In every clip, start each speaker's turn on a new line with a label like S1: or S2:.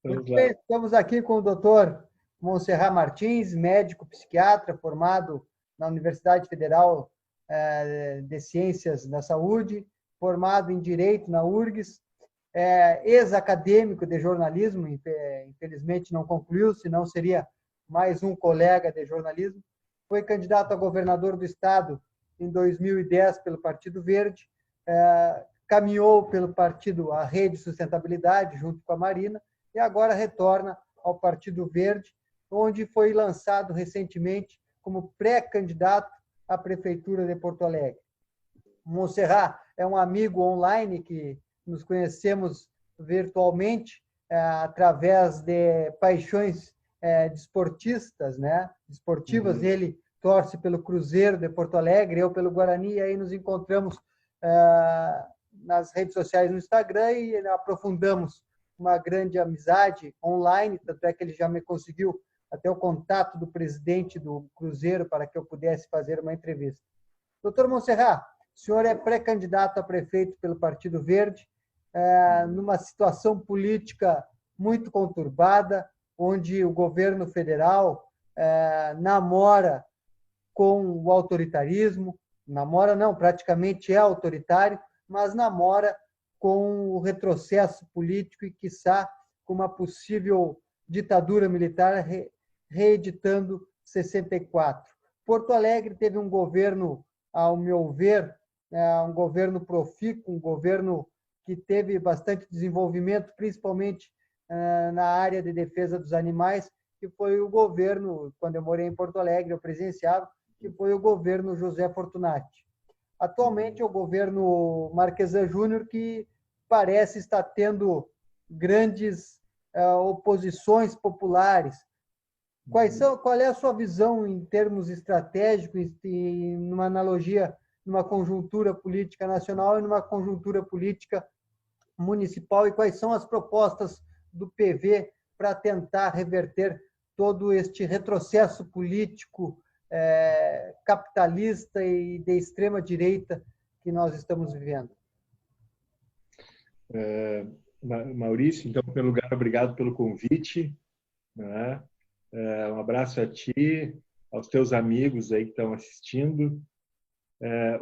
S1: Vamos
S2: Muito
S1: lá.
S2: bem, estamos aqui com o doutor Monserrat Martins, médico psiquiatra, formado na Universidade Federal de Ciências da Saúde, formado em Direito na URGS, ex-acadêmico de jornalismo, infelizmente não concluiu, senão seria mais um colega de jornalismo. Foi candidato a governador do estado em 2010 pelo Partido Verde, caminhou pelo partido a Rede Sustentabilidade, junto com a Marina, e agora retorna ao Partido Verde, onde foi lançado recentemente como pré-candidato à Prefeitura de Porto Alegre. Monserrat é um amigo online que nos conhecemos virtualmente através de paixões desportistas, né? Desportivas.
S1: Uhum.
S2: Ele torce pelo Cruzeiro de Porto Alegre, eu pelo Guarani, e aí nos encontramos nas redes sociais no Instagram e aprofundamos uma grande amizade online, tanto é que ele já me conseguiu até o contato do presidente do Cruzeiro para que eu pudesse fazer uma entrevista. Doutor Monserrat, o senhor é pré-candidato a prefeito pelo Partido Verde, numa situação política muito conturbada, onde o governo federal namora com o autoritarismo, namora não, praticamente é autoritário, mas namora com o retrocesso político e, quiçá, com uma possível ditadura militar reeditando 64. Porto Alegre teve um governo, ao meu ver, um governo profícuo, um governo que teve bastante desenvolvimento, principalmente na área de defesa dos animais, que foi o governo, quando eu morei em Porto Alegre, eu presenciava, que foi o governo José Fortunati. Atualmente é o governo Marquesan Júnior, que parece estar tendo grandes oposições populares. Qual é a sua visão em termos estratégicos e numa analogia, numa conjuntura política nacional e numa conjuntura política municipal, e quais são as propostas do PV para tentar reverter todo este retrocesso político capitalista e de extrema direita que nós estamos vivendo?
S1: Maurício, então, em primeiro lugar, obrigado pelo convite, né? Um abraço a ti, aos teus amigos aí que estão assistindo.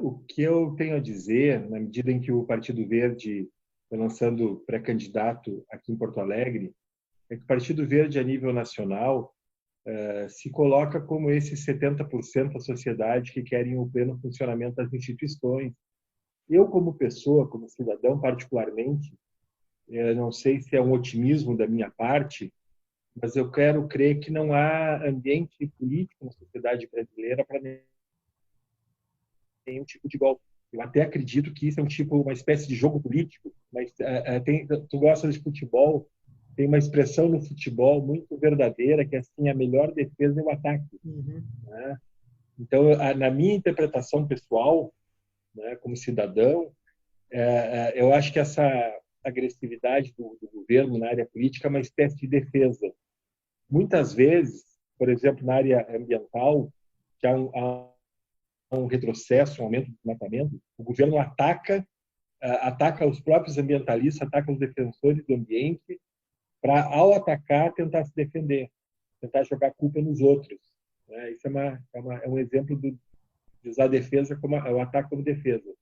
S1: O que eu tenho a dizer, na medida em que o Partido Verde está lançando pré-candidato aqui em Porto Alegre, é que o Partido Verde, a nível nacional, se coloca como esses 70% da sociedade que querem o pleno funcionamento das instituições. Eu, como pessoa, como cidadão particularmente, não sei se é um otimismo da minha parte, mas eu quero crer que não há ambiente político na sociedade brasileira para nenhum tipo de golpe. Eu até acredito que isso é uma espécie de jogo político, mas tu gosta de futebol, tem uma expressão no futebol muito verdadeira, que é assim, a melhor defesa é o ataque.
S2: Uhum.
S1: Né? Então, na minha interpretação pessoal, né, como cidadão, eu acho que essa agressividade do governo na área política é uma espécie de defesa. Muitas vezes, por exemplo, na área ambiental, que há um retrocesso, um aumento do desmatamento, o governo ataca os próprios ambientalistas, ataca os defensores do ambiente, para, ao atacar, tentar se defender, tentar jogar culpa nos outros. Né? Isso é um exemplo de usar a defesa como o ataque como defesa.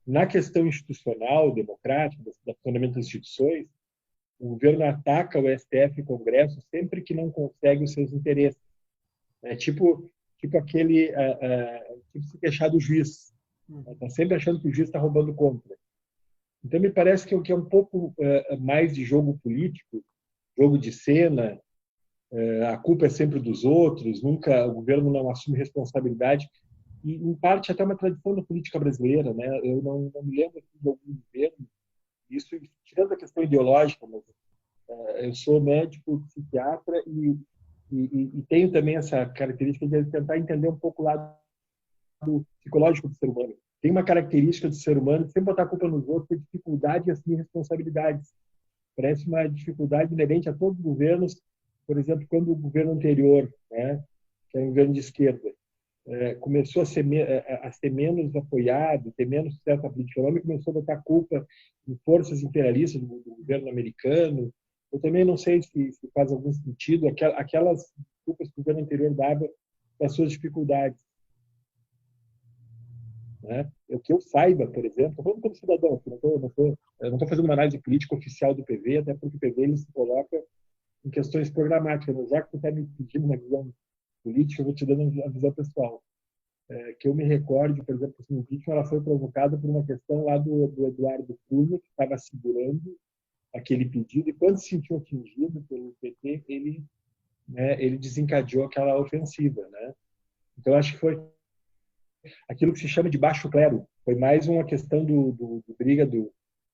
S1: Na questão institucional, democrática, do funcionamento das instituições, o governo ataca o STF e o Congresso sempre que não consegue os seus interesses. É tipo aquele tipo se queixar do juiz. Está sempre achando que o juiz está roubando contra. Então, me parece que é um pouco mais de jogo político, jogo de cena, a culpa é sempre dos outros, nunca o governo não assume responsabilidade. E, em parte, até uma tradição da política brasileira. Né? Eu não me lembro de algum governo, isso tirando a questão ideológica, mas eu sou médico, psiquiatra e tenho também essa característica de tentar entender um pouco o lado psicológico do ser humano. Tem uma característica do ser humano de sempre botar a culpa nos outros, ter dificuldade em assumir responsabilidades. Parece uma dificuldade inerente a todos os governos. Por exemplo, quando o governo anterior, né, que era um governo de esquerda, começou a ser menos apoiado, ter menos sucesso na política econômica, começou a botar culpa em forças imperialistas do governo americano, Eu também não sei se faz algum sentido aquelas desculpas que o governo anterior dava das suas dificuldades. Né? O que eu saiba, por exemplo, estou falando como cidadão, eu não estou fazendo uma análise política oficial do PV, até porque o PV ele se coloca em questões programáticas. Mas já que tu está me pedindo uma visão política, eu vou te dando a visão pessoal. Que eu me recorde, por exemplo, assim, o impeachment ela foi provocada por uma questão lá do Eduardo Cunha, que estava segurando aquele pedido, e quando se sentiu atingido pelo PT, ele desencadeou aquela ofensiva. Né? Então, acho que foi aquilo que se chama de baixo clero. Foi mais uma questão do briga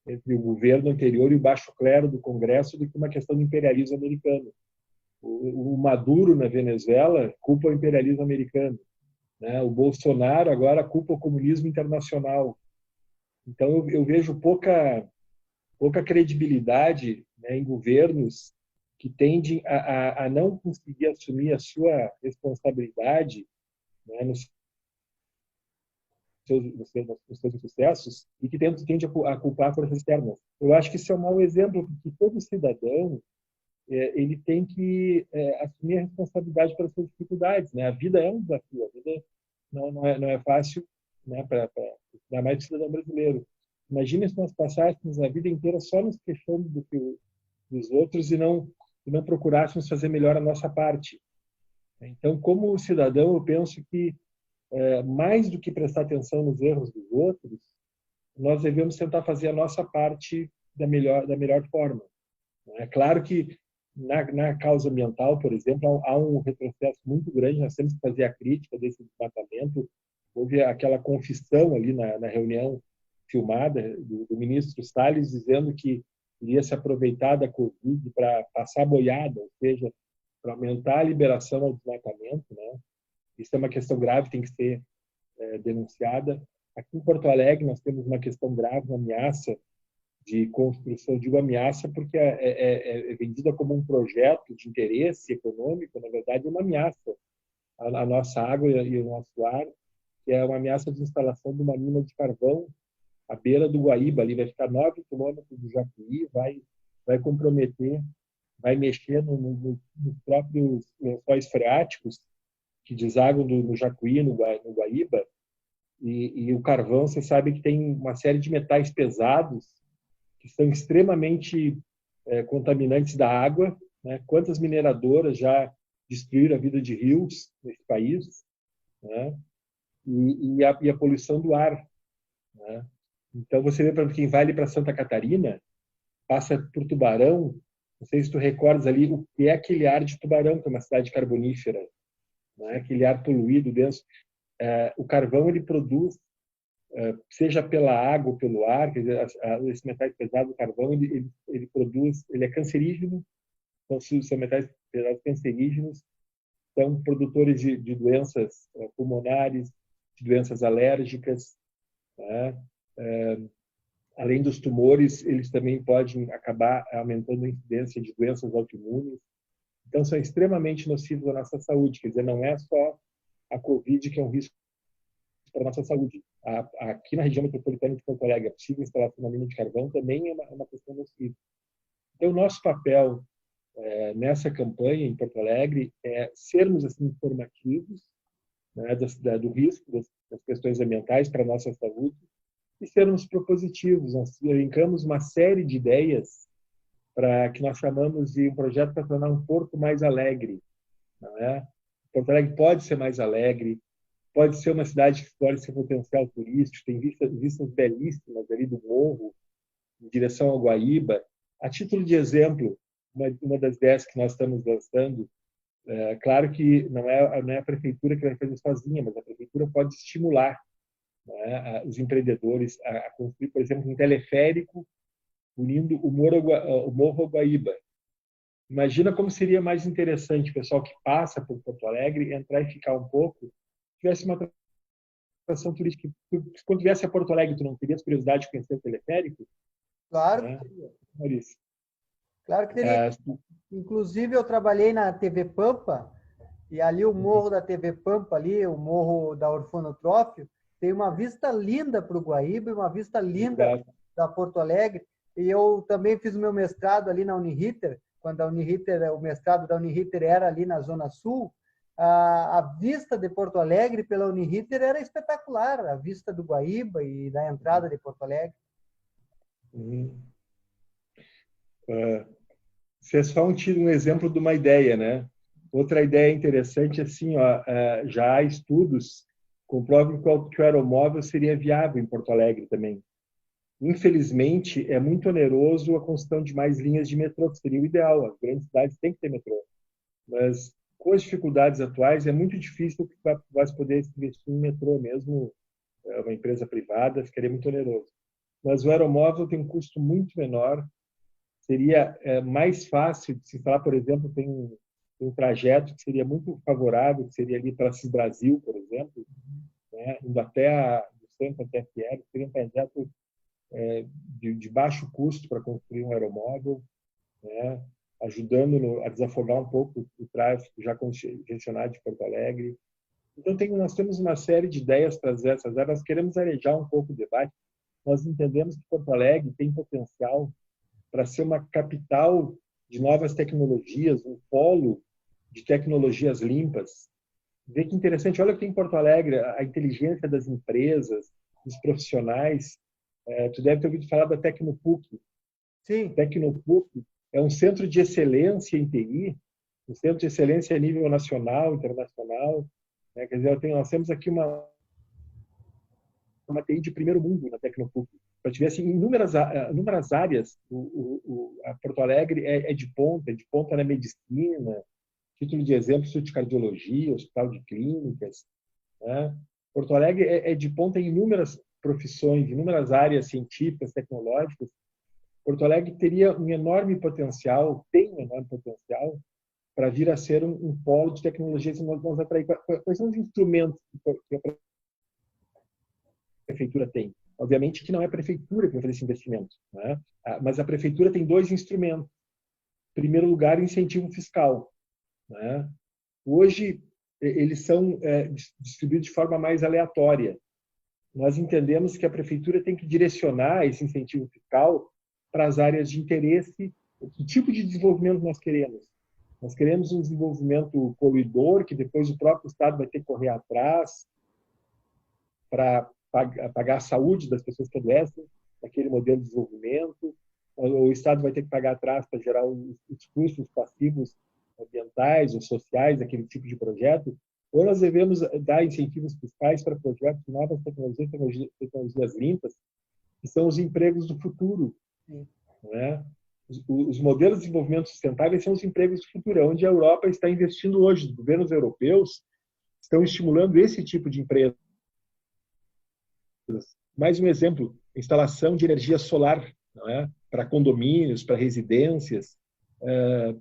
S1: entre o governo anterior e o baixo clero do Congresso do que uma questão do imperialismo americano. O Maduro, na Venezuela, culpa o imperialismo americano. Né? O Bolsonaro agora culpa o comunismo internacional. Então, eu vejo pouca credibilidade, né, em governos que tendem a não conseguir assumir a sua responsabilidade, né, nos seus sucessos e que tende a culpar forças externas. Eu acho que isso é um mau exemplo, porque todo cidadão ele tem que assumir a responsabilidade pelas suas dificuldades. Né? A vida é um desafio, a vida não é fácil, né, para ainda mais para o cidadão brasileiro. Imagina se nós passássemos a vida inteira só nos queixando dos outros e não procurássemos fazer melhor a nossa parte. Então, como cidadão, eu penso que mais do que prestar atenção nos erros dos outros, nós devemos tentar fazer a nossa parte da melhor forma. É claro que na causa ambiental, por exemplo, há um retrocesso muito grande. Nós temos que fazer a crítica desse desmatamento. Houve aquela confissão ali na reunião filmada do ministro Salles dizendo que iria se aproveitar da Covid para passar boiada, ou seja, para aumentar a liberação ao desmatamento. Né? Isso é uma questão grave, tem que ser denunciada. Aqui em Porto Alegre nós temos uma questão grave, uma ameaça de construção. Digo ameaça porque é vendida como um projeto de interesse econômico, na verdade é uma ameaça à nossa água e ao nosso ar, que é uma ameaça de instalação de uma mina de carvão à beira do Guaíba, ali vai ficar 9 quilômetros do Jacuí, vai comprometer, vai mexer nos próprios lençóis freáticos que desaguam no Jacuí, no Guaíba, e o carvão, você sabe que tem uma série de metais pesados que são extremamente contaminantes da água. Né? Quantas mineradoras já destruíram a vida de rios nesse país? Né? E a poluição do ar. Né? Então, você vê, para quem vai ali para Santa Catarina, passa por Tubarão, não sei se tu recordas ali o que é aquele ar de Tubarão, que é uma cidade carbonífera, né? Aquele ar poluído, denso. O carvão ele produz, seja pela água ou pelo ar, quer dizer, esse metais pesado do carvão ele produz, ele é cancerígeno, então são metais pesados cancerígenos, são produtores de doenças pulmonares, de doenças alérgicas, né? Além dos tumores, eles também podem acabar aumentando a incidência de doenças autoimunes. Então, são extremamente nocivos à nossa saúde. Quer dizer, não é só a Covid que é um risco para a nossa saúde. Aqui na região metropolitana de Porto Alegre, a possível instalação de uma mina de carvão também é uma questão nociva. Então, o nosso papel nessa campanha em Porto Alegre é sermos assim, informativos, né, do risco das questões ambientais para a nossa saúde e sermos propositivos. Nós elencamos uma série de ideias para que nós chamamos de um projeto para tornar um Porto mais alegre. Não é? Porto Alegre pode ser mais alegre, pode ser uma cidade que explore seu potencial turístico, tem vistas belíssimas ali do morro, em direção ao Guaíba. A título de exemplo, uma das ideias que nós estamos lançando, claro que não é a prefeitura que vai fazer sozinha, mas a prefeitura pode estimular, né, os empreendedores a construir, por exemplo, um teleférico unindo o Morro ao Guaíba. Imagina como seria mais interessante o pessoal que passa por Porto Alegre entrar e ficar um pouco, tivesse uma atração turística. Quando viesse a Porto Alegre, tu não terias curiosidade de conhecer o teleférico?
S2: Claro
S1: que
S2: teria.
S1: Maurício.
S2: Claro que teria. Inclusive, eu trabalhei na TV Pampa, e ali o morro da TV Pampa, ali, o morro da Orfanotrófio, tem uma vista linda para o Guaíba e uma vista linda da Porto Alegre. E eu também fiz o meu mestrado ali na Uniriter, quando o mestrado da Uniriter era ali na Zona Sul. A vista de Porto Alegre pela Uniriter era espetacular, a vista do Guaíba e da entrada de Porto Alegre.
S1: Você é só um exemplo de uma ideia, né? Outra ideia interessante, assim, ó, já há estudos que comprovam que o aeromóvel seria viável em Porto Alegre também. Infelizmente, é muito oneroso a construção de mais linhas de metrô, que seria o ideal. As grandes cidades têm que ter metrô. Mas, com as dificuldades atuais, é muito difícil que vai poder investir em metrô mesmo, uma empresa privada, ficaria muito oneroso. Mas o aeromóvel tem um custo muito menor, seria mais fácil de se falar, por exemplo, tem um trajeto que seria muito favorável, que seria ali para Cis Brasil, por exemplo, né, indo até do centro até Fieres, seria um trajeto de baixo custo para construir um aeromóvel, né, ajudando a desafogar um pouco o tráfego já congestionado de Porto Alegre. Então, nós temos uma série de ideias para essas áreas. Nós queremos arejar um pouco o debate. Nós entendemos que Porto Alegre tem potencial para ser uma capital de novas tecnologias, um polo de tecnologias limpas. Vê que interessante, olha o que tem em Porto Alegre, a inteligência das empresas, dos profissionais. Tu deve ter ouvido falar da Tecnopuc.
S2: Sim.
S1: Tecnopuc é um centro de excelência em TI, um centro de excelência a nível nacional, internacional. Quer dizer, nós temos aqui uma TI de primeiro mundo na Tecnopuc. Para te ver, assim, inúmeras áreas, a Porto Alegre é de ponta na medicina, título de exemplo, Instituto de Cardiologia, Hospital de Clínicas. Né? Porto Alegre é de ponta em inúmeras profissões, inúmeras áreas científicas, tecnológicas. Porto Alegre teria um enorme potencial, tem um enorme potencial para vir a ser um polo de tecnologias que nós vamos atrair. Quais são os instrumentos que a prefeitura tem? Obviamente que não é a prefeitura que vai fazer esse investimento, né? Mas a prefeitura tem dois instrumentos. Em primeiro lugar, o incentivo fiscal. Né? Hoje, eles são distribuídos de forma mais aleatória. Nós entendemos que a prefeitura tem que direcionar esse incentivo fiscal para as áreas de interesse. Que tipo de desenvolvimento nós queremos? Nós queremos um desenvolvimento poluidor, que depois o próprio Estado vai ter que correr atrás para pagar a saúde das pessoas que adoecem naquele modelo de desenvolvimento. O Estado vai ter que pagar atrás para gerar os custos passivos ambientais ou sociais daquele tipo de projeto. Ou nós devemos dar incentivos fiscais para projetos de novas tecnologias limpas, que são os empregos do futuro. Né? Os modelos de desenvolvimento sustentáveis são os empregos do futuro, onde a Europa está investindo hoje. Os governos europeus estão estimulando esse tipo de empresas. Mais um exemplo, instalação de energia solar, não é? Para condomínios, para residências.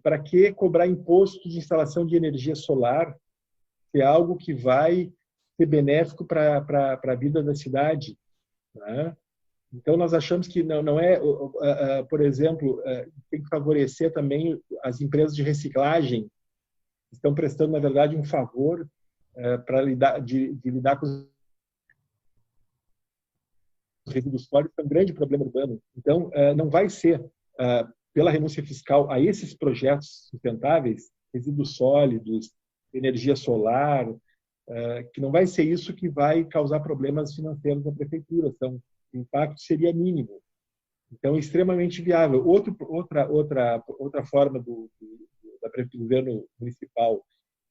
S1: Para que cobrar imposto de instalação de energia solar, que é algo que vai ser benéfico para a vida da cidade? Né? Então, nós achamos que não é, por exemplo, tem que favorecer também as empresas de reciclagem, que estão prestando, na verdade, um favor para lidar com os resíduos sólidos, que é um grande problema urbano. Então, não vai ser pela renúncia fiscal a esses projetos sustentáveis, resíduos sólidos, energia solar, que não vai ser isso que vai causar problemas financeiros na prefeitura. Então, o impacto seria mínimo. Então, extremamente viável. Outra forma do governo municipal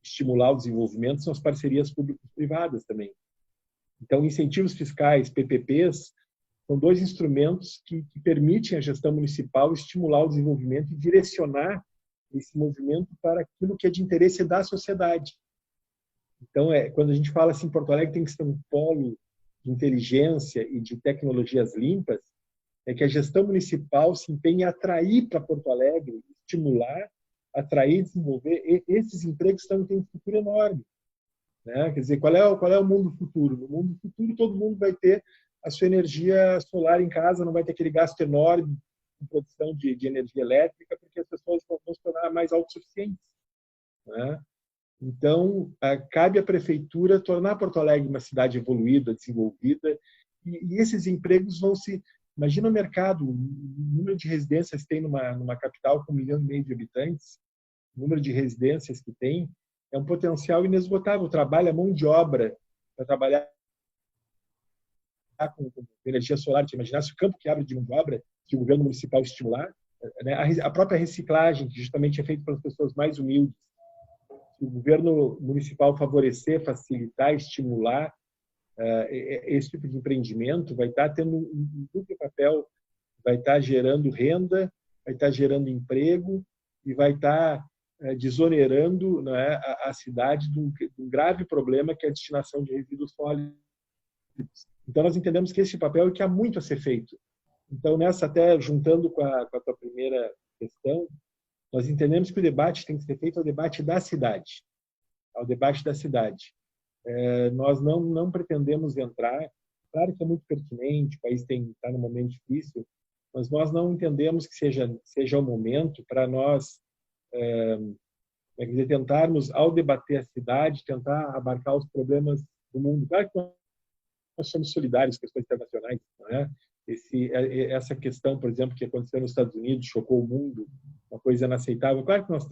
S1: estimular o desenvolvimento são as parcerias público-privadas também. Então, incentivos fiscais, PPPs, são dois instrumentos que permitem à gestão municipal estimular o desenvolvimento e direcionar esse movimento para aquilo que é de interesse da sociedade. Então, quando a gente fala assim, Porto Alegre tem que ser um polo de inteligência e de tecnologias limpas, é que a gestão municipal se empenha em atrair para Porto Alegre, estimular, atrair, desenvolver. Esses empregos têm um futuro enorme. Né? Quer dizer, qual é o mundo futuro? No mundo futuro, todo mundo vai ter a sua energia solar em casa, não vai ter aquele gasto enorme de produção de energia elétrica, porque as pessoas vão se tornar mais autossuficientes. Né? Então, cabe à prefeitura tornar Porto Alegre uma cidade evoluída, desenvolvida, e esses empregos vão se Imagina o mercado, o número de residências que tem numa capital com 1,5 milhão de habitantes, o número de residências que tem, é um potencial inesgotável. Trabalha mão de obra para trabalhar com energia solar. Você imaginar se o campo que abre de mão de obra, se o governo municipal estimular, né? A própria reciclagem, que justamente é feita pelas pessoas mais humildes, se o governo municipal favorecer, facilitar, estimular esse tipo de empreendimento, vai estar tendo um duplo papel, vai estar gerando renda, vai estar gerando emprego e vai estar desonerando, né, a cidade de um grave problema que é a destinação de resíduos sólidos. Então, nós entendemos que esse papel é que há muito a ser feito. Então, nessa, até juntando com a tua primeira questão, nós entendemos que o debate tem que ser feito ao debate da cidade, ao debate da cidade. Nós não pretendemos entrar, claro que é muito pertinente, o país está num momento difícil, mas nós não entendemos que seja o momento para nós tentarmos, ao debater a cidade, tentar abarcar os problemas do mundo. Claro que nós somos solidários com as questões internacionais, não é? Essa questão, por exemplo, que aconteceu nos Estados Unidos, chocou o mundo, uma coisa inaceitável. Claro que nós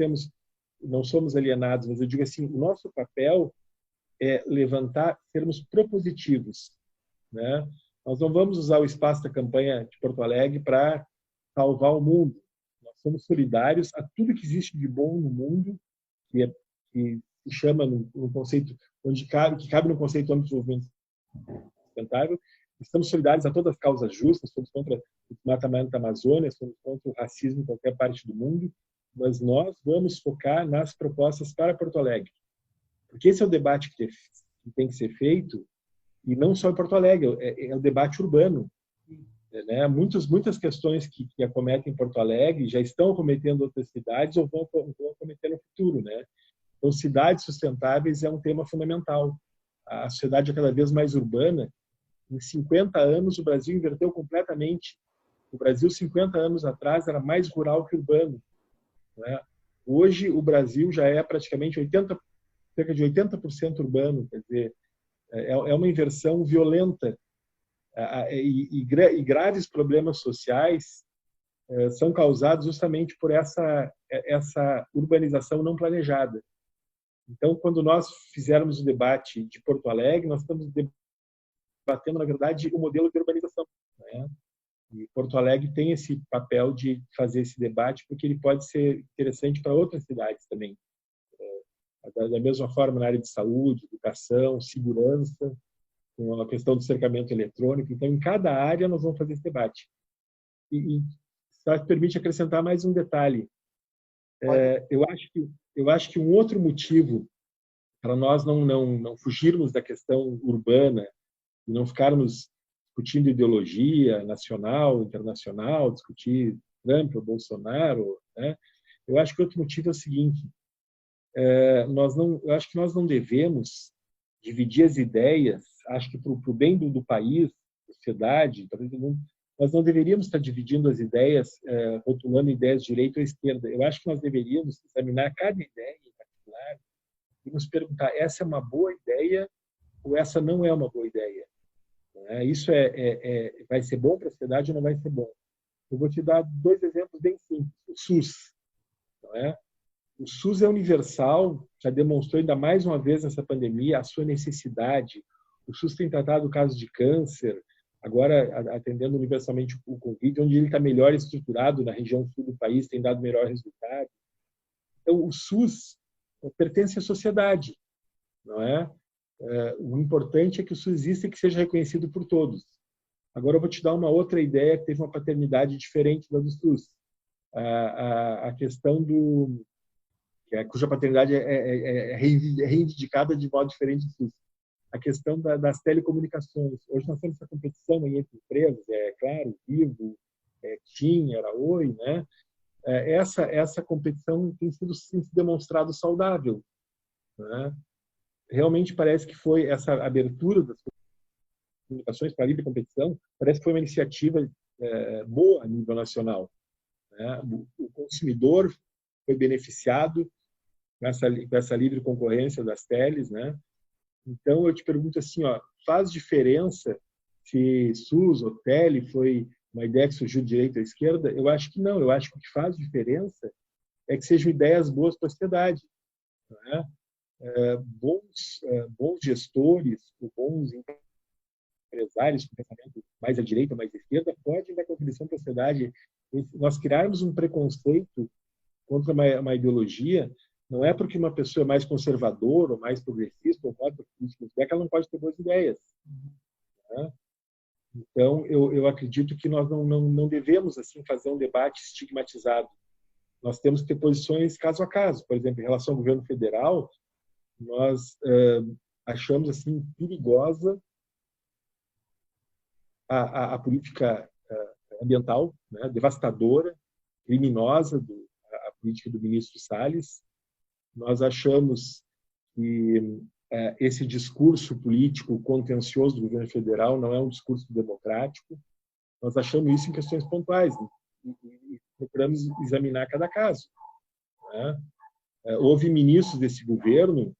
S1: não somos alienados, mas eu digo assim, o nosso papel é levantar, sermos propositivos, né? Nós não vamos usar o espaço da campanha de Porto Alegre para salvar o mundo. Nós somos solidários a tudo que existe de bom no mundo, que se chama no conceito que cabe no conceito do desenvolvimento sustentável. Estamos solidários a todas as causas justas, somos contra o desmatamento da Amazônia, somos contra o racismo em qualquer parte do mundo, mas nós vamos focar nas propostas para Porto Alegre. Porque esse é o debate que tem que ser feito, e não só em Porto Alegre, é o debate urbano. Né? Muitas questões que acometem em Porto Alegre já estão acometendo outras cidades ou vão acometer no futuro. Né? Então, cidades sustentáveis é um tema fundamental. A sociedade é cada vez mais urbana. Em 50 anos, o Brasil inverteu completamente. O Brasil, 50 anos atrás, era mais rural que urbano. Né? Hoje, o Brasil já é praticamente cerca de 80% urbano. Quer dizer, é uma inversão violenta. E graves problemas sociais são causados justamente por essa urbanização não planejada. Então, quando nós fizermos o debate de Porto Alegre, nós estamos debatendo, na verdade, o modelo de urbanização. Né? E Porto Alegre tem esse papel de fazer esse debate, porque ele pode ser interessante para outras cidades também. Da mesma forma, na área de saúde, educação, segurança, com a questão do cercamento eletrônico. Então, em cada área, nós vamos fazer esse debate. E só permite acrescentar mais um detalhe. Eu acho que um outro motivo para nós não fugirmos da questão urbana e não ficarmos discutindo ideologia nacional, internacional, discutir Trump ou Bolsonaro, né? Eu acho que outro motivo é o seguinte: eu acho que nós não devemos dividir as ideias. Acho que para o bem do país, da sociedade, nós não deveríamos estar dividindo as ideias, rotulando ideias de direita ou esquerda. Eu acho que nós deveríamos examinar cada ideia em particular e nos perguntar: essa é uma boa ideia ou essa não é uma boa ideia? Isso vai ser bom para a sociedade ou não vai ser bom? Eu vou te dar 2 exemplos bem simples. O SUS. Não é? O SUS é universal, já demonstrou ainda mais uma vez nessa pandemia a sua necessidade. O SUS tem tratado casos de câncer, agora atendendo universalmente o Covid, onde ele está melhor estruturado na região sul do país, tem dado melhor resultado. Então, o SUS pertence à sociedade, não é? O importante é que o SUS exista e que seja reconhecido por todos. Agora eu vou te dar uma outra ideia que teve uma paternidade diferente da do SUS. A questão cuja paternidade é reivindicada de modo diferente do SUS. A questão das telecomunicações. Hoje nós temos essa competição aí entre empresas, Claro, Vivo, TIM, era Oi, né? Essa competição tem se demonstrado saudável, né? Realmente parece que foi essa abertura das comunicações para a livre competição, parece que foi uma iniciativa boa a nível nacional. Né? O consumidor foi beneficiado com essa livre concorrência das teles, né? Então, eu te pergunto assim, faz diferença se SUS ou tele foi uma ideia que surgiu de direita ou esquerda, eu acho que não. Eu acho que o que faz diferença é que sejam ideias boas para a sociedade. Né? Bons gestores, bons empresários com pensamento mais à direita ou mais à esquerda podem dar contribuição para a sociedade. Nós criarmos um preconceito contra uma ideologia não é porque uma pessoa é mais conservadora ou mais progressista ou contra política, é que ela não pode ter boas ideias. Né? Então, eu acredito que nós não devemos assim fazer um debate estigmatizado. Nós temos que ter posições caso a caso. Por exemplo, em relação ao governo federal, nós achamos assim perigosa a política ambiental, né, devastadora, criminosa, a política do ministro Salles. Nós achamos que esse discurso político contencioso do governo federal não é um discurso democrático. Nós achamos isso em questões pontuais e procuramos examinar cada caso. Né? Houve ministros desse governo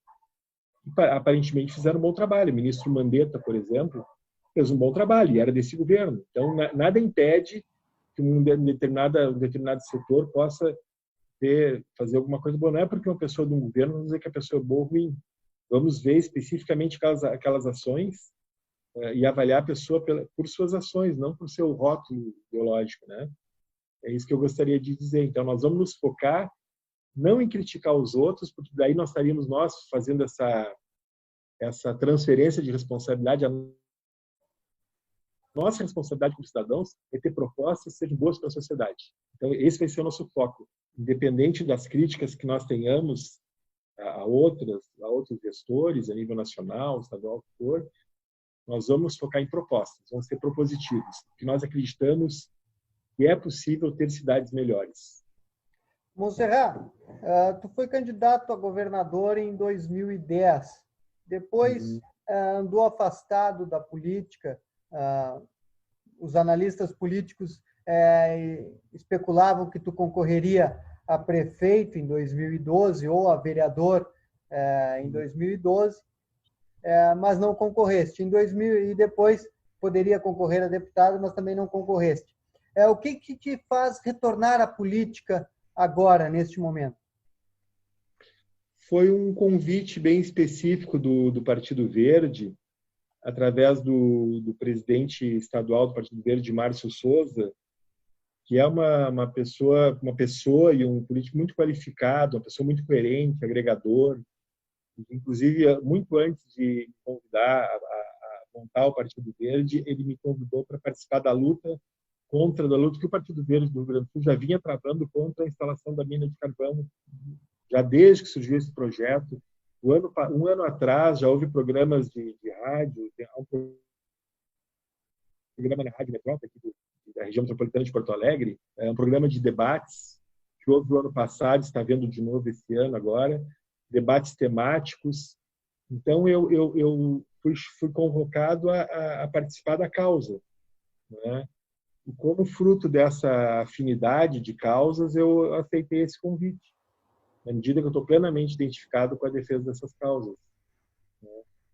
S1: que aparentemente fizeram um bom trabalho. O ministro Mandetta, por exemplo, fez um bom trabalho e era desse governo. Então, nada impede que um determinado setor possa fazer alguma coisa boa. Não é porque uma pessoa de um governo não dizer que a pessoa é boa ou ruim. Vamos ver especificamente aquelas ações e avaliar a pessoa por suas ações, não por seu rótulo ideológico, né? É isso que eu gostaria de dizer. Então, nós vamos nos focar não em criticar os outros, porque daí nós estaríamos fazendo essa transferência de responsabilidade. A nossa responsabilidade como cidadãos é ter propostas que sejam boas para a sociedade. Então, esse vai ser o nosso foco. Independente das críticas que nós tenhamos a outros gestores, a nível nacional, estadual, que for, nós vamos focar em propostas, vamos ser propositivos, porque nós acreditamos que é possível ter cidades melhores.
S2: Montserrat, tu foi candidato a governador em 2010. Depois andou afastado da política. Os analistas políticos especulavam que tu concorreria a prefeito em 2012 ou a vereador em 2012, mas não concorreste. E depois poderia concorrer a deputado, mas também não concorreste. O que te faz retornar à política agora, neste momento?
S1: Foi um convite bem específico do Partido Verde, através do presidente estadual do Partido Verde, Márcio Souza, que é uma pessoa e um político muito qualificado, uma pessoa muito coerente, agregador. Inclusive, muito antes de me convidar a montar o Partido Verde, ele me convidou para participar da luta que o Partido Verde do Rio Grande do Sul já vinha travando contra a instalação da mina de carvão, já desde que surgiu esse projeto. Um ano atrás já houve programas de rádio, um programa na Rádio Metrópole, aqui da região metropolitana de Porto Alegre, um programa de debates que houve no ano passado, está vendo de novo esse ano agora, debates temáticos. Então, eu fui convocado a participar da causa. Né? E como fruto dessa afinidade de causas, eu aceitei esse convite, na medida que eu estou plenamente identificado com a defesa dessas causas.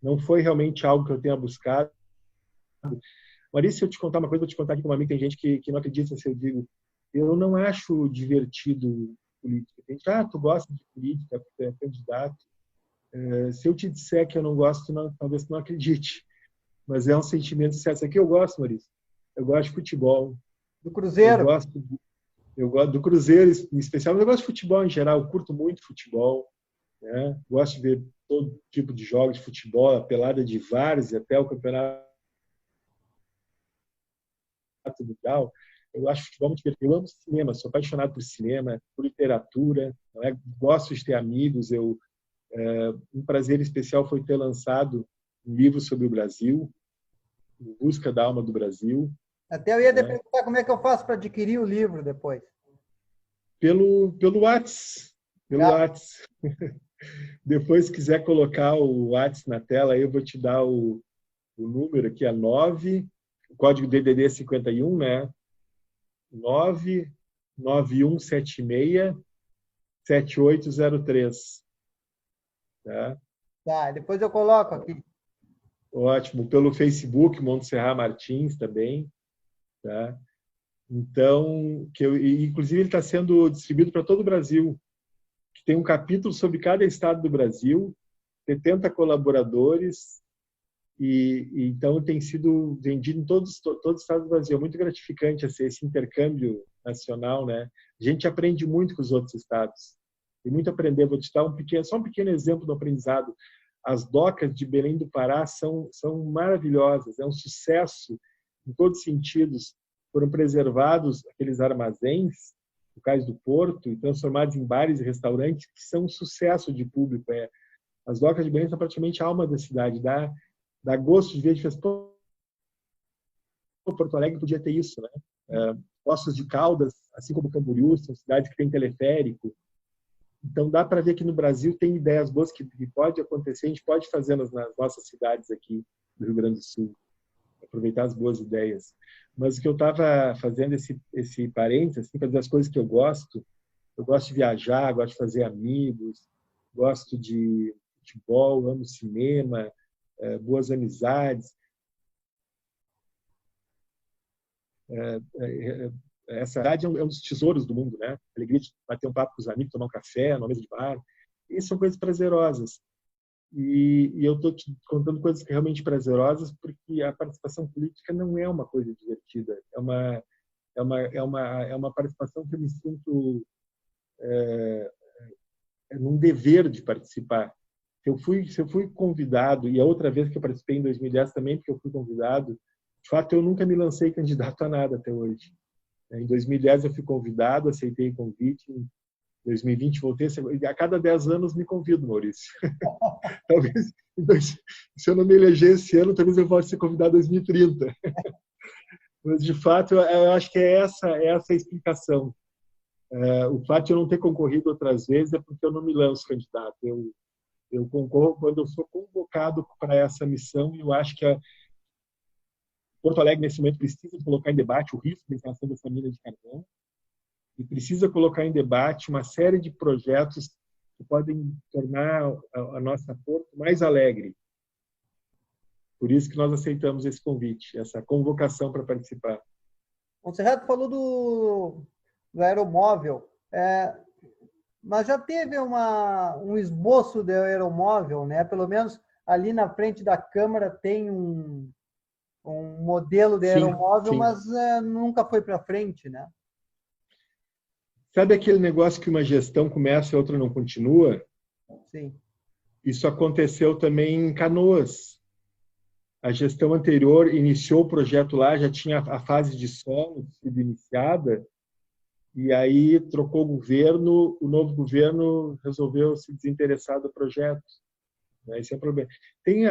S1: Não foi realmente algo que eu tenha buscado. Maurício, se eu te contar uma coisa, vou te contar aqui como amigo, tem gente que não acredita se eu digo. Eu não acho divertido política. Tem gente, tu gosta de política, tu é candidato. Se eu te disser que eu não gosto, talvez tu não acredite. Mas é um sentimento certo. Isso aqui eu gosto, Maurício. Eu gosto de futebol.
S2: Do Cruzeiro?
S1: Eu gosto do Cruzeiro em especial, mas eu gosto de futebol em geral. Eu curto muito futebol. Né? Gosto de ver todo tipo de jogos de futebol, a pelada de várzea até o campeonato mundial. Eu acho futebol muito divertido. Eu amo cinema, sou apaixonado por cinema, por literatura. Gosto de ter amigos. Um prazer especial foi ter lançado um livro sobre o Brasil, Em Busca da Alma do Brasil.
S2: Até eu ia perguntar como é que eu faço para adquirir o livro depois.
S1: Pelo WhatsApp. Depois, se quiser colocar o WhatsApp na tela, aí eu vou te dar o número aqui, o código DDD é 51, né? 99176-7803.
S2: Tá, depois eu coloco aqui.
S1: Ótimo. Pelo Facebook, Montserrat Martins também. Tá? Então, inclusive ele está sendo distribuído para todo o Brasil. Tem um capítulo sobre cada estado do Brasil, 70 colaboradores, então tem sido vendido em todos os estados do Brasil. É muito gratificante esse intercâmbio nacional, né? A gente aprende muito com os outros estados. Tem muito a aprender. Vou te dar só um pequeno exemplo do aprendizado. As docas de Belém do Pará são maravilhosas. É um sucesso em todos os sentidos. Foram preservados aqueles armazéns no Cais do Porto e transformados em bares e restaurantes que são um sucesso de público. As docas de Belém são praticamente a alma da cidade. Dá gosto de ver, de Porto Alegre podia ter isso, né? Poços de Caldas, assim como Camboriú, são cidades que têm teleférico. Então dá para ver que no Brasil tem ideias boas que pode acontecer, a gente pode fazer nas nossas cidades aqui do Rio Grande do Sul, aproveitar as boas ideias. Mas o que eu estava fazendo esse parênteses, assim, para dizer as coisas que eu gosto de viajar, gosto de fazer amigos, gosto de futebol, amo cinema, boas amizades. Essa cidade é um dos tesouros do mundo, né? A alegria de bater um papo com os amigos, tomar um café, numa mesa de bar. Isso são coisas prazerosas. E eu estou te contando coisas realmente prazerosas porque a participação política não é uma coisa divertida. É uma participação que eu me sinto num dever de participar. Se eu fui convidado, e a outra vez que eu participei em 2010 também, porque eu fui convidado, de fato eu nunca me lancei candidato a nada até hoje. Em 2010 eu fui convidado, aceitei o convite, em 2020 voltei, a cada 10 anos me convido, Maurício. Talvez, se eu não me eleger esse ano, talvez eu volte a ser convidado em 2030. Mas, de fato, eu acho que é essa a explicação. O fato de eu não ter concorrido outras vezes é porque eu não me lanço candidato. Eu concorro quando eu sou convocado para essa missão e eu acho que Porto Alegre, nesse momento, precisa colocar em debate o risco da instalação dessa mina de carvão e precisa colocar em debate uma série de projetos que podem tornar a nossa Porto mais alegre. Por isso que nós aceitamos esse convite, essa convocação para participar.
S2: O Serrato falou do aeromóvel, mas já teve um esboço do aeromóvel, né? Pelo menos ali na frente da Câmara tem um modelo de aeromóvel, sim. Mas nunca foi para frente, né?
S1: Sabe aquele negócio que uma gestão começa e a outra não continua?
S2: Sim.
S1: Isso aconteceu também em Canoas. A gestão anterior iniciou o projeto lá, já tinha a fase de solo sido iniciada, e aí trocou o governo, o novo governo resolveu se desinteressar do projeto. Esse é o problema.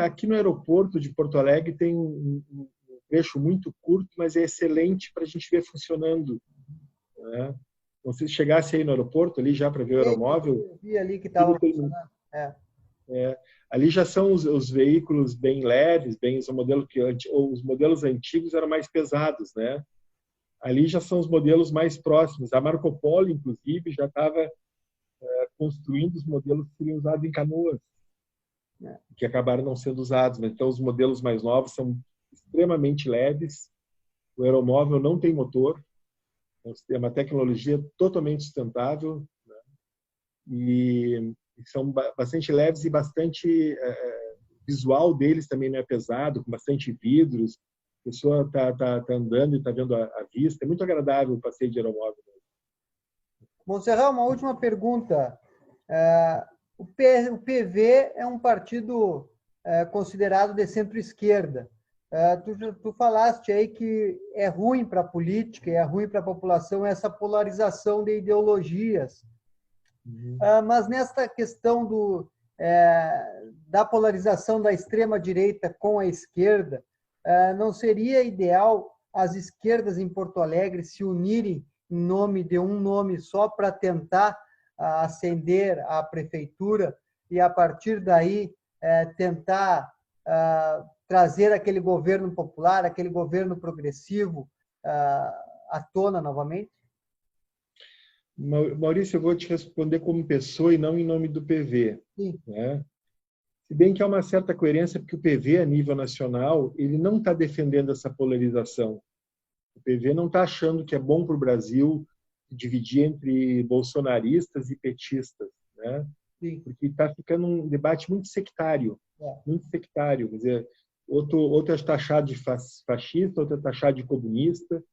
S1: Aqui no aeroporto de Porto Alegre tem um trecho muito curto, mas é excelente para a gente ver funcionando. Né? Então, se chegasse aí no aeroporto, ali já para ver o aeromóvel...
S2: Eu vi ali que estava funcionando.
S1: Ali já são os veículos bem leves, os modelos antigos eram mais pesados, né? Ali já são os modelos mais próximos. A Marco Polo, inclusive, já estava construindo os modelos que seriam usados em Canoas, que acabaram não sendo usados. Então, os modelos mais novos são extremamente leves. O aeromóvel não tem motor. É uma tecnologia totalmente sustentável, né? E são bastante leves e bastante visual deles também não é pesado, com bastante vidros. A pessoa tá andando e está vendo a vista. É muito agradável o passeio de aeromóvel.
S2: Bom, Serra, uma última pergunta. O PV é um partido considerado de centro-esquerda. Tu falaste aí que é ruim para a política, é ruim para a população essa polarização de ideologias. Mas nesta questão da polarização da extrema-direita com a esquerda, não seria ideal as esquerdas em Porto Alegre se unirem em nome de um nome só para tentar ascender à prefeitura e, a partir daí, tentar trazer aquele governo popular, aquele governo progressivo à tona novamente?
S1: Maurício, eu vou te responder como pessoa e não em nome do PV.
S2: Sim.
S1: Né? Se bem que há uma certa coerência, porque o PV, a nível nacional, ele não está defendendo essa polarização. O PV não está achando que é bom para o Brasil dividir entre bolsonaristas e petistas, né?
S2: Sim.
S1: Porque está ficando um debate muito sectário,
S2: É.
S1: muito sectário. Quer dizer, outro é taxado de fascista, outro é taxado de comunista.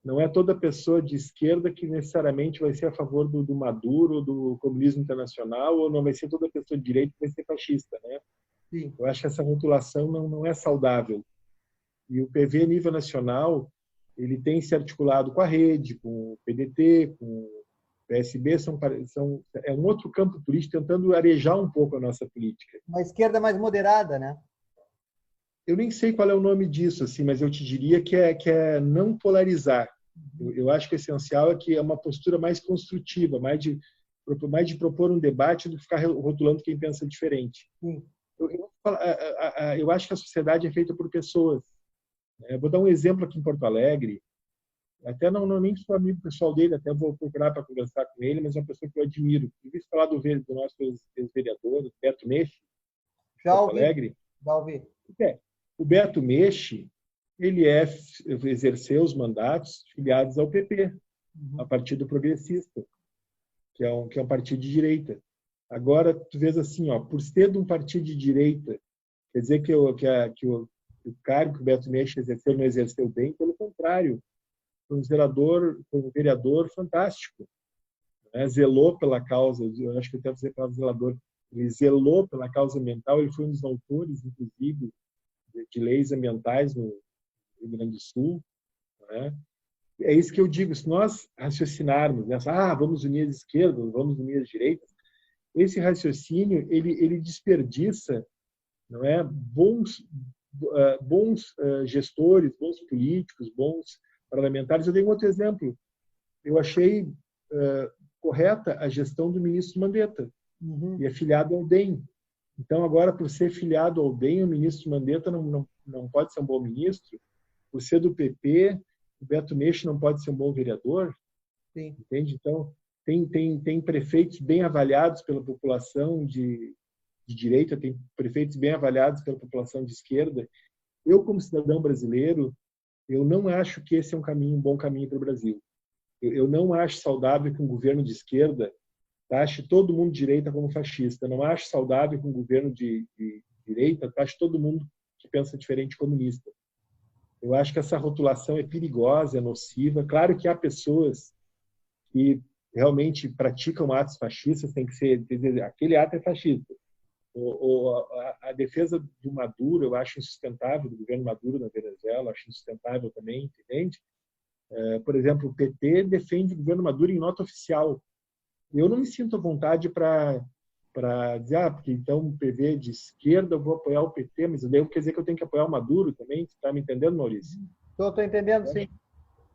S1: Não é toda pessoa de esquerda que necessariamente vai ser a favor do Maduro, do comunismo internacional, ou não vai ser toda pessoa de direita que vai ser fascista, né?
S2: Sim.
S1: Eu acho que essa rotulação não é saudável. E o PV, a nível nacional, ele tem se articulado com a rede, com o PDT, com o PSB, é um outro campo político tentando arejar um pouco a nossa política.
S2: Uma esquerda mais moderada, né?
S1: Eu nem sei qual é o nome disso, assim, mas eu te diria que é não polarizar. Eu acho que o essencial é que é uma postura mais construtiva, mais de propor um debate do que ficar rotulando quem pensa diferente.
S2: Sim.
S1: Eu acho que a sociedade é feita por pessoas. Eu vou dar um exemplo aqui em Porto Alegre. Até não nem sou amigo pessoal dele, até vou procurar para conversar com ele, mas é uma pessoa que eu admiro. Eu vi falar do nosso ex-vereador, Beto Meixe, de Porto Alegre.
S2: Já ouvi.
S1: O Beto Meixe, ele exerceu os mandatos filiados ao PP, ao Partido Progressista, que é um partido de direita. Agora, tu vês assim, por ser de um partido de direita, quer dizer que o cargo que o Beto Meixe exerceu não exerceu bem, pelo contrário, foi um vereador fantástico, né? Zelou pela causa, eu acho que eu até dizer para o zelador, ele zelou pela causa ambiental, ele foi um dos autores, inclusive, de leis ambientais no Rio Grande do Sul, né? É isso que eu digo, se nós raciocinarmos nessa, vamos unir as esquerdas, vamos unir as direitas, esse raciocínio, ele desperdiça, não é, bons gestores, bons políticos, bons parlamentares. Eu dei um outro exemplo. Eu achei correta a gestão do ministro Mandetta, e é filiado ao DEM. Então, agora, por ser filiado ao DEM, o ministro Mandetta não pode ser um bom ministro. Por ser do PP, o Beto Meixe não pode ser um bom vereador.
S2: Sim.
S1: Entende? Então, tem prefeitos bem avaliados pela população de direita, tem prefeitos bem avaliados pela população de esquerda. Eu, como cidadão brasileiro, eu não acho que esse é um bom caminho para o Brasil. Eu não acho saudável que um governo de esquerda taxe todo mundo de direita como fascista. Eu não acho saudável que um governo de direita taxe todo mundo que pensa diferente comunista. Eu acho que essa rotulação é perigosa, é nociva. Claro que há pessoas que realmente praticam atos fascistas, tem que ser, aquele ato é fascista. A defesa do Maduro, eu acho insustentável, do governo Maduro na Venezuela, acho insustentável também, entende? Por exemplo, o PT defende o governo Maduro em nota oficial. Eu não me sinto à vontade para dizer, porque então o PV de esquerda eu vou apoiar o PT, mas daí quer dizer que eu tenho que apoiar o Maduro também? Você está me entendendo, Maurício?
S2: Estou entendendo, sim.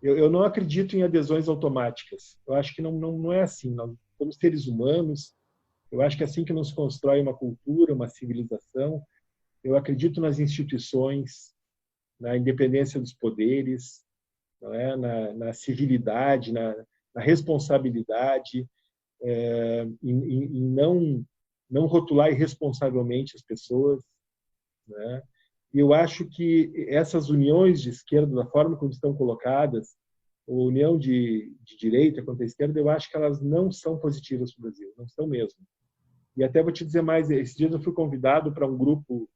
S1: Eu não acredito em adesões automáticas. Eu acho que não é assim. Nós somos seres humanos. Eu acho que é assim que nos constrói uma cultura, uma civilização. Eu acredito nas instituições, na independência dos poderes, não é? na civilidade, na responsabilidade, em não rotular irresponsavelmente as pessoas, né? E eu acho que essas uniões de esquerda, da forma como estão colocadas, a união de direita contra a esquerda, eu acho que elas não são positivas para o Brasil, não são mesmo. E até vou te dizer mais, esses dias eu fui convidado para um grupo,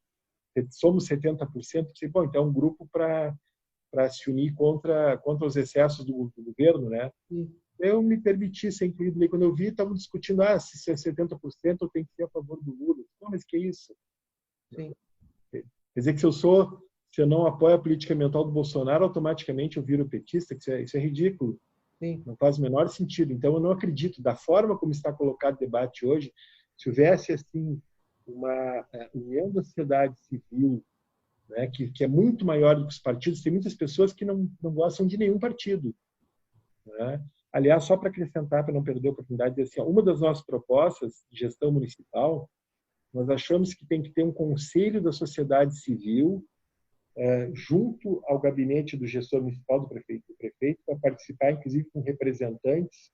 S1: somos 70%, disse, bom, então é um grupo para se unir contra os excessos do governo, né?
S2: Sim.
S1: Eu me permiti ser incluído. Quando eu vi, estavam discutindo, se é 70%, eu tenho que ser a favor do Lula. Não, mas que isso?
S2: Sim.
S1: Quer dizer que se eu não apoio a política ambiental do Bolsonaro, automaticamente eu viro petista, que isso é ridículo.
S2: Sim.
S1: Não faz o menor sentido. Então, eu não acredito, da forma como está colocado o debate hoje, se houvesse assim uma união da sociedade civil, né, que é muito maior do que os partidos, tem muitas pessoas que não gostam de nenhum partido, né? Aliás, só para acrescentar, para não perder a oportunidade, de dizer assim, uma das nossas propostas de gestão municipal, nós achamos que tem que ter um conselho da sociedade civil junto ao gabinete do gestor municipal, do prefeito, para participar, inclusive, com representantes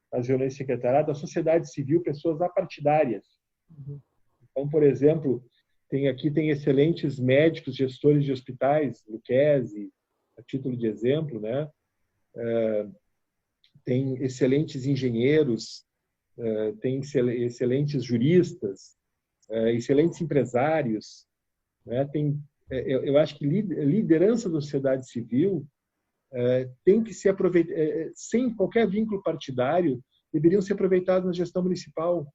S1: das reuniões secretariadas da sociedade civil, pessoas apartidárias. Então, por exemplo, tem excelentes médicos, gestores de hospitais, Luquezzi, a título de exemplo, né? Tem excelentes engenheiros, tem excelentes juristas, excelentes empresários, né? Eu acho que liderança da sociedade civil tem que ser aproveitada, sem qualquer vínculo partidário, deveriam ser aproveitados na gestão municipal.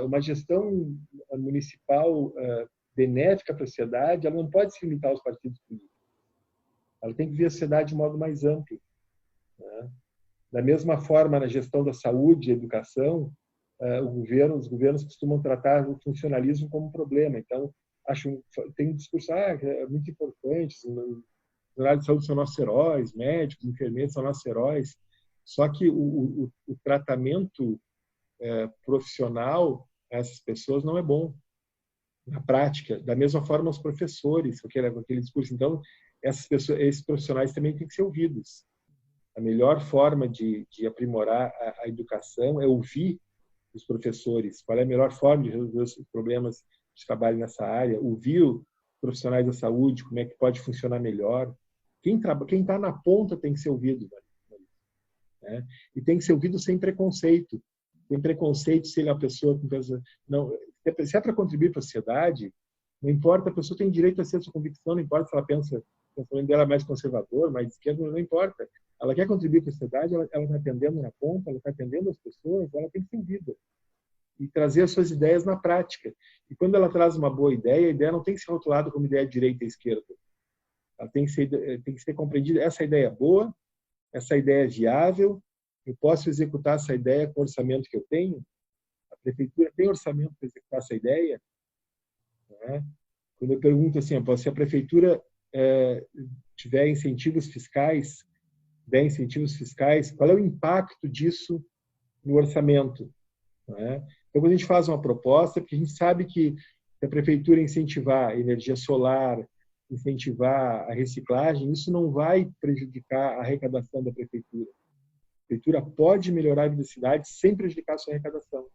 S1: Uma gestão municipal benéfica para a sociedade, ela não pode se limitar aos partidos políticos. Ela tem que ver a sociedade de modo mais amplo, né? Da mesma forma, na gestão da saúde e educação, os governos costumam tratar o funcionalismo como um problema. Então, tem um discurso, é muito importante, os profissionais de saúde são nossos heróis, médicos, enfermeiros são nossos heróis. Só que o tratamento profissional a essas pessoas não é bom na prática. Da mesma forma, os professores, com aquele discurso. Então, esses profissionais também têm que ser ouvidos. A melhor forma de aprimorar a educação é ouvir os professores. Qual é a melhor forma de resolver os problemas de trabalho nessa área? Ouvir os profissionais da saúde, como é que pode funcionar melhor. Quem está na ponta tem que ser ouvido, né? E tem que ser ouvido sem preconceito. Sem preconceito se ele é uma pessoa que não, se é para contribuir para a sociedade, não importa, a pessoa tem direito a ser sua convicção, não importa se ela pensa, o pensamento dela é mais conservador, mais esquerdo, não importa. Ela quer contribuir para a sociedade, ela está atendendo na ponta, ela está atendendo as pessoas, ela tem que ser ouvida e trazer as suas ideias na prática. E quando ela traz uma boa ideia, a ideia não tem que ser rotulada como ideia de direita e esquerda. Ela tem que ser compreendida. Essa ideia é boa, essa ideia é viável, eu posso executar essa ideia com o orçamento que eu tenho? A prefeitura tem orçamento para executar essa ideia? Né? Quando eu pergunto assim, se a prefeitura tiver incentivos fiscais, qual é o impacto disso no orçamento? Né? Então, quando a gente faz uma proposta, porque a gente sabe que se a prefeitura incentivar a energia solar, incentivar a reciclagem, isso não vai prejudicar a arrecadação da prefeitura. A prefeitura pode melhorar a vida da cidade sem prejudicar a sua arrecadação.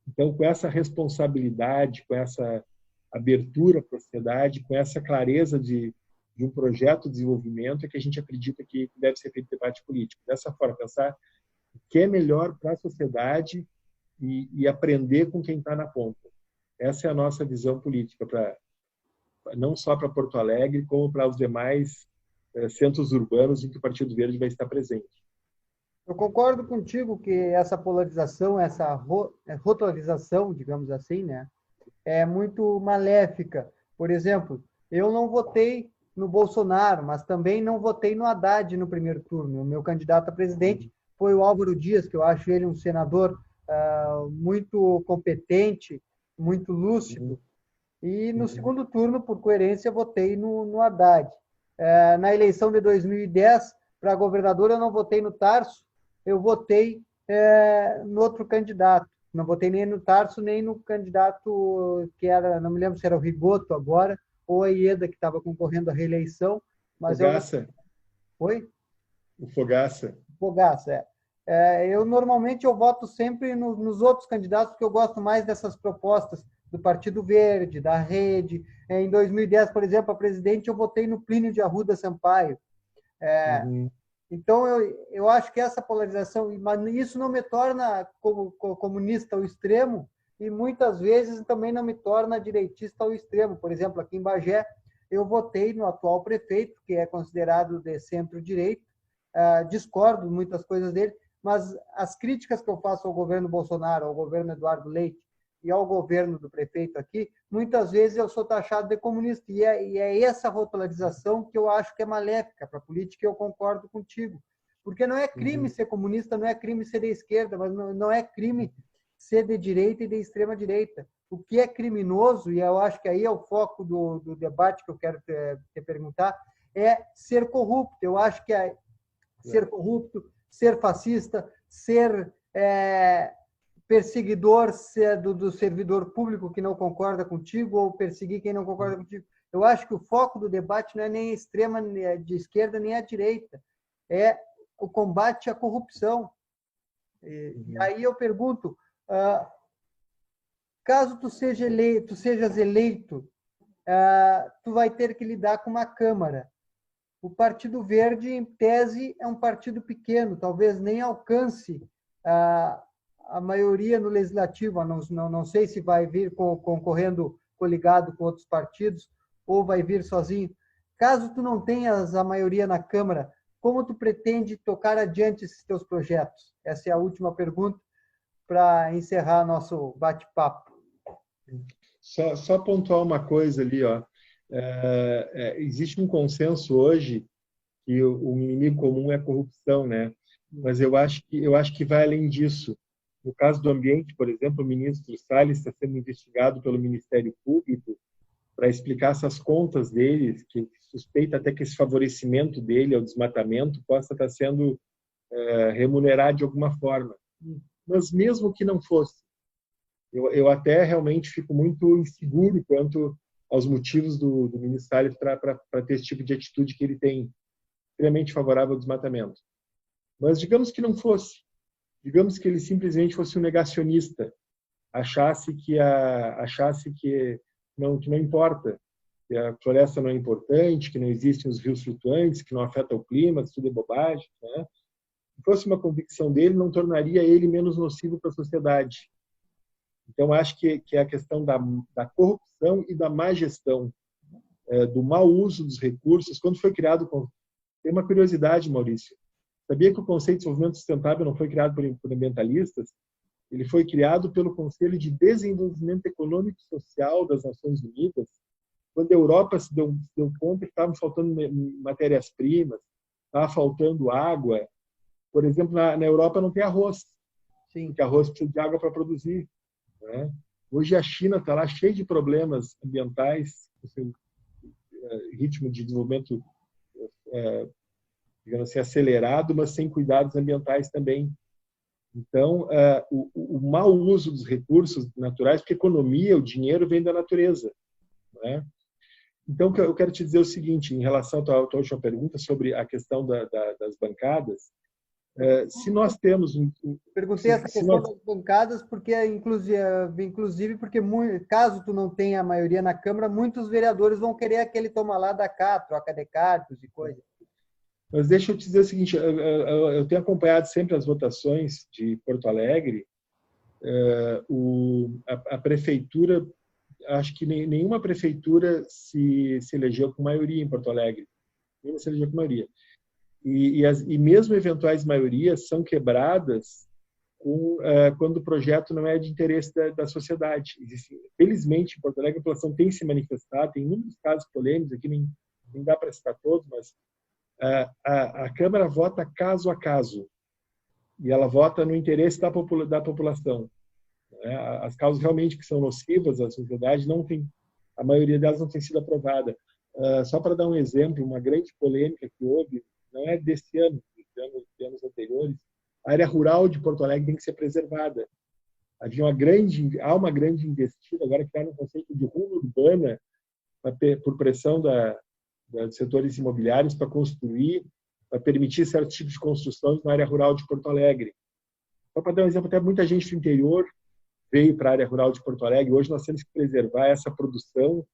S1: Então, com essa responsabilidade, com essa abertura para a sociedade, com essa clareza de um projeto de desenvolvimento, é que a gente acredita que deve ser feito debate político. Dessa forma, pensar o que é melhor para a sociedade e aprender com quem está na ponta. Essa é a nossa visão política, não só para Porto Alegre, como para os demais centros urbanos em que o Partido Verde vai estar presente.
S2: Eu concordo contigo que essa polarização, essa rotularização, digamos assim, né, é muito maléfica. Por exemplo, eu não votei no Bolsonaro, mas também não votei no Haddad no primeiro turno. O meu candidato a presidente foi o Álvaro Dias, que eu acho ele um senador muito competente, muito lúcido. E no segundo turno, por coerência, votei no Haddad. Na eleição de 2010, para governador, eu não votei no Tarso, eu votei no outro candidato. Não votei nem no Tarso, nem no candidato que era, não me lembro se era o Rigoto agora, ou a Ieda, que estava concorrendo à reeleição. Mas
S1: Fogaça.
S2: Oi?
S1: O Fogaça.
S2: Fogaça, eu normalmente voto sempre nos outros candidatos, porque eu gosto mais dessas propostas do Partido Verde, da Rede. Em 2010, por exemplo, a presidente, eu votei no Plínio de Arruda Sampaio. Então, eu acho que essa polarização, mas isso não me torna como comunista ao extremo e muitas vezes também não me torna direitista ao extremo. Por exemplo, aqui em Bagé, eu votei no atual prefeito, que é considerado de centro-direita, discordo de muitas coisas dele, mas as críticas que eu faço ao governo Bolsonaro, ao governo Eduardo Leite e ao governo do prefeito aqui, muitas vezes eu sou taxado de comunista. E é essa rotularização que eu acho que é maléfica para a política, e eu concordo contigo. Porque não é crime ser comunista, não é crime ser de esquerda, mas não é crime ser de direita e de extrema direita. O que é criminoso, e eu acho que aí é o foco do debate que eu quero te perguntar, é ser corrupto. Eu acho que ser corrupto, ser fascista, ser perseguidor do servidor público que não concorda contigo ou perseguir quem não concorda contigo. Eu acho que o foco do debate não é nem a extrema de esquerda nem a direita, é o combate à corrupção. E aí eu pergunto, caso tu sejas eleito, tu vai ter que lidar com uma Câmara. o Partido Verde, em tese, é um partido pequeno, talvez nem alcance a maioria no legislativo. Não sei se vai vir concorrendo coligado com outros partidos ou vai vir sozinho. Caso tu não tenhas a maioria na Câmara, como tu pretende tocar adiante esses teus projetos? Essa é a última pergunta para encerrar nosso bate-papo.
S1: Só pontuar uma coisa ali, ó. Existe um consenso hoje que o inimigo comum é a corrupção, né? Mas eu acho que vai além disso. No caso do ambiente, por exemplo, o ministro Salles está sendo investigado pelo Ministério Público para explicar essas contas dele, que suspeita até que esse favorecimento dele ao desmatamento possa estar sendo remunerado de alguma forma. Mas mesmo que não fosse, eu até realmente fico muito inseguro quanto aos motivos do ministro Salles para ter esse tipo de atitude que ele tem, extremamente favorável ao desmatamento. Mas digamos que não fosse. Digamos que ele simplesmente fosse um negacionista, achasse que não importa, que a floresta não é importante, que não existem os rios flutuantes, que não afeta o clima, que tudo é bobagem. Né? Se fosse uma convicção dele, não tornaria ele menos nocivo para a sociedade. Então, acho que é a questão da corrupção e da má gestão, do mau uso dos recursos. Quando foi criado... Tem uma curiosidade, Maurício. Sabia que o conceito de desenvolvimento sustentável não foi criado por ambientalistas? Ele foi criado pelo Conselho de Desenvolvimento Econômico e Social das Nações Unidas, quando a Europa se deu conta que estavam faltando matérias-primas, estava faltando água. Por exemplo, na Europa não tem arroz. Sim. Porque arroz precisa de água para produzir. Né? Hoje a China está lá cheia de problemas ambientais, ritmo de desenvolvimento digamos assim, acelerado, mas sem cuidados ambientais também. Então, o mau uso dos recursos naturais, porque a economia, o dinheiro vem da natureza. Né? Então, eu quero te dizer o seguinte, em relação à tua última pergunta sobre a questão das bancadas, se nós temos...
S2: Perguntei essa questão das bancadas, porque inclusive porque caso tu não tenha a maioria na Câmara, muitos vereadores vão querer aquele toma lá da cá, troca de cargos e coisas.
S1: Mas deixa eu te dizer o seguinte, eu tenho acompanhado sempre as votações de Porto Alegre, a prefeitura, acho que nenhuma prefeitura se elegeu com maioria em Porto Alegre, nenhuma se elegeu com maioria. E mesmo eventuais maiorias são quebradas quando o projeto não é de interesse da sociedade. Felizmente, em Porto Alegre, a população tem se manifestado, tem inúmeros casos polêmicos, aqui nem dá para citar todos, mas a Câmara vota caso a caso, e ela vota no interesse da população. As causas realmente que são nocivas à sociedade, a maioria delas não tem sido aprovada. Só para dar um exemplo, uma grande polêmica que houve, não é desse ano, de anos anteriores, a área rural de Porto Alegre tem que ser preservada. Há uma grande investida, agora criaram um conceito de rua urbana, por pressão dos setores imobiliários para construir, para permitir certos tipos de construções na área rural de Porto Alegre. Só para dar um exemplo, até muita gente do interior veio para a área rural de Porto Alegre. Hoje nós temos que preservar essa produção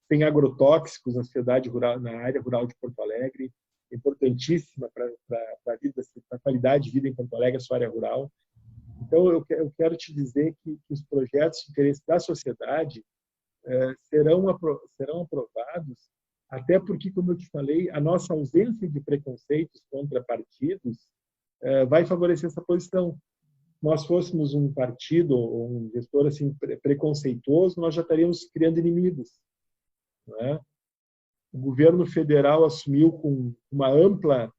S1: sem agrotóxicos na cidade rural, na área rural de Porto Alegre, importantíssima para a qualidade de vida em Porto Alegre, a sua área rural. Então, eu quero te dizer que os projetos de interesse da sociedade serão aprovados, até porque, como eu te falei, a nossa ausência de preconceitos contra partidos vai favorecer essa posição. Se nós fôssemos um partido ou um gestor assim, preconceituoso, nós já estaríamos criando inimigos. Não é? O governo federal assumiu com uma ampla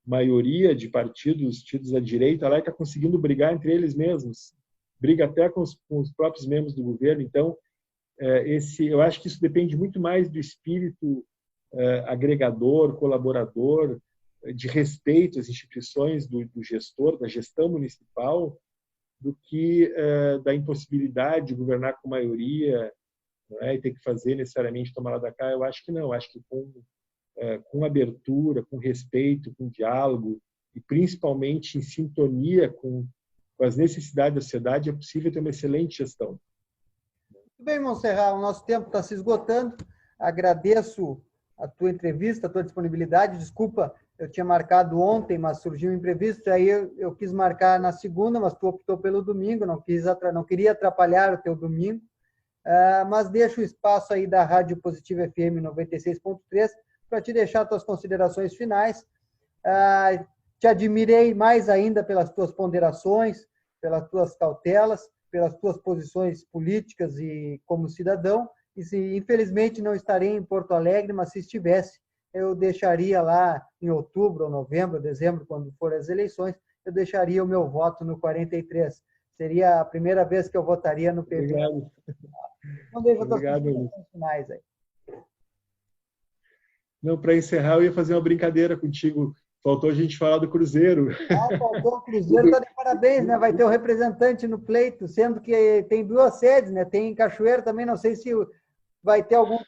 S1: maioria de partidos tidos à direita lá e está conseguindo brigar entre eles mesmos. Briga até com os próprios membros do governo. Então, eu acho que isso depende muito mais do espírito agregador, colaborador, de respeito às instituições do gestor, da gestão municipal, do que da impossibilidade de governar com maioria, não é? E ter que fazer necessariamente tomar lá da cá. Eu acho que não. Acho que com abertura, com respeito, com diálogo e principalmente em sintonia com as necessidades da sociedade, é possível ter uma excelente gestão.
S2: Muito bem, Monserrat, o nosso tempo está se esgotando. Agradeço a tua entrevista, a tua disponibilidade. Desculpa, eu tinha marcado ontem, mas surgiu um imprevisto, aí eu quis marcar na segunda, mas tu optou pelo domingo, não queria atrapalhar o teu domingo, mas deixo o espaço aí da Rádio Positiva FM 96.3 para te deixar tuas considerações finais. Te admirei mais ainda pelas tuas ponderações, pelas tuas cautelas, pelas tuas posições políticas e como cidadão. E infelizmente não estarei em Porto Alegre, mas se estivesse, eu deixaria lá em outubro, ou novembro, ou dezembro, quando for as eleições, eu deixaria o meu voto no 43. Seria a primeira vez que eu votaria no PP.
S1: Obrigado.
S2: Então, deixa as tuas
S1: Obrigado,
S2: considerações finais aí.
S1: Não, para encerrar, eu ia fazer uma brincadeira contigo. Faltou a gente falar do Cruzeiro.
S2: Faltou o Cruzeiro, está de parabéns, né? Vai ter um representante no pleito, sendo que tem 2 sedes, né? Tem em Cachoeira também, não sei se vai ter algum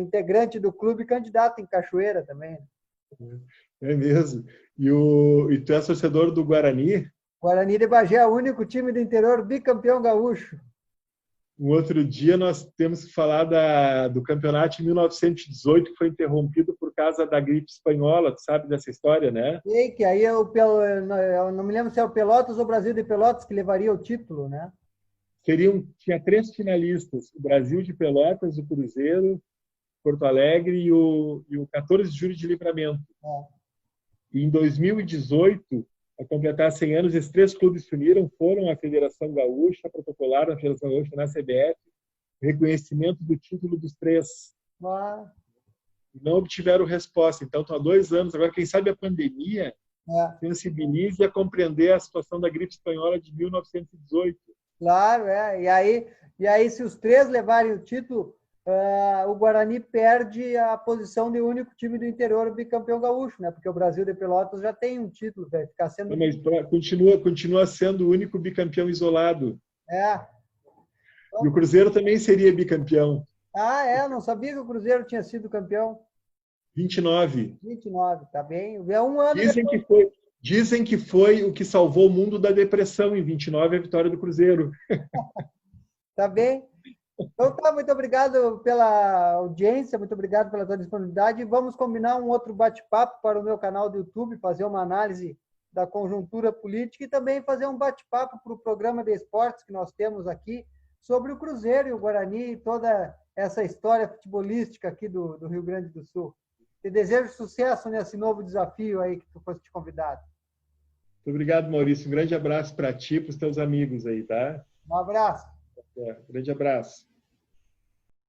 S2: integrante do clube candidato em Cachoeira também.
S1: É mesmo. E tu és torcedor do Guarani?
S2: Guarani de Bagé é o único time do interior bicampeão gaúcho.
S1: Um outro dia nós temos que falar do campeonato de 1918, que foi interrompido por causa da gripe espanhola. Tu sabe dessa história, né?
S2: Sei que aí eu não me lembro se é o Pelotas ou o Brasil de Pelotas que levaria o título, né?
S1: Tinha 3 finalistas: o Brasil de Pelotas, o Cruzeiro, Porto Alegre e o 14 de Julho de Livramento. E em 2018, a completar 100 anos, esses 3 clubes se uniram, foram à Federação Gaúcha, protocolaram a Federação Gaúcha na CBF, reconhecimento do título dos 3. Não obtiveram resposta. Então, estão há 2 anos. Agora, quem sabe a pandemia sensibilize a compreender a situação da gripe espanhola de 1918.
S2: Claro, E aí, se os 3 levarem o título, o Guarani perde a posição de único time do interior bicampeão gaúcho, né? Porque o Brasil de Pelotas já tem um título, vai ficar sendo...
S1: Mas continua sendo o único bicampeão isolado. E o Cruzeiro também seria bicampeão.
S2: Não sabia que o Cruzeiro tinha sido campeão.
S1: 29.
S2: 29, tá bem. É um ano
S1: Dizem que foi o que salvou o mundo da depressão em 29, a vitória do Cruzeiro.
S2: Tá bem. Então tá, muito obrigado pela audiência, muito obrigado pela tua disponibilidade. Vamos combinar um outro bate-papo para o meu canal do YouTube, fazer uma análise da conjuntura política e também fazer um bate-papo para o programa de esportes que nós temos aqui sobre o Cruzeiro e o Guarani e toda essa história futebolística aqui do Rio Grande do Sul. Te desejo sucesso nesse novo desafio aí que tu foste convidado.
S1: Muito obrigado, Maurício. Um grande abraço para ti e para os teus amigos aí, tá?
S2: Um abraço.
S1: Grande abraço.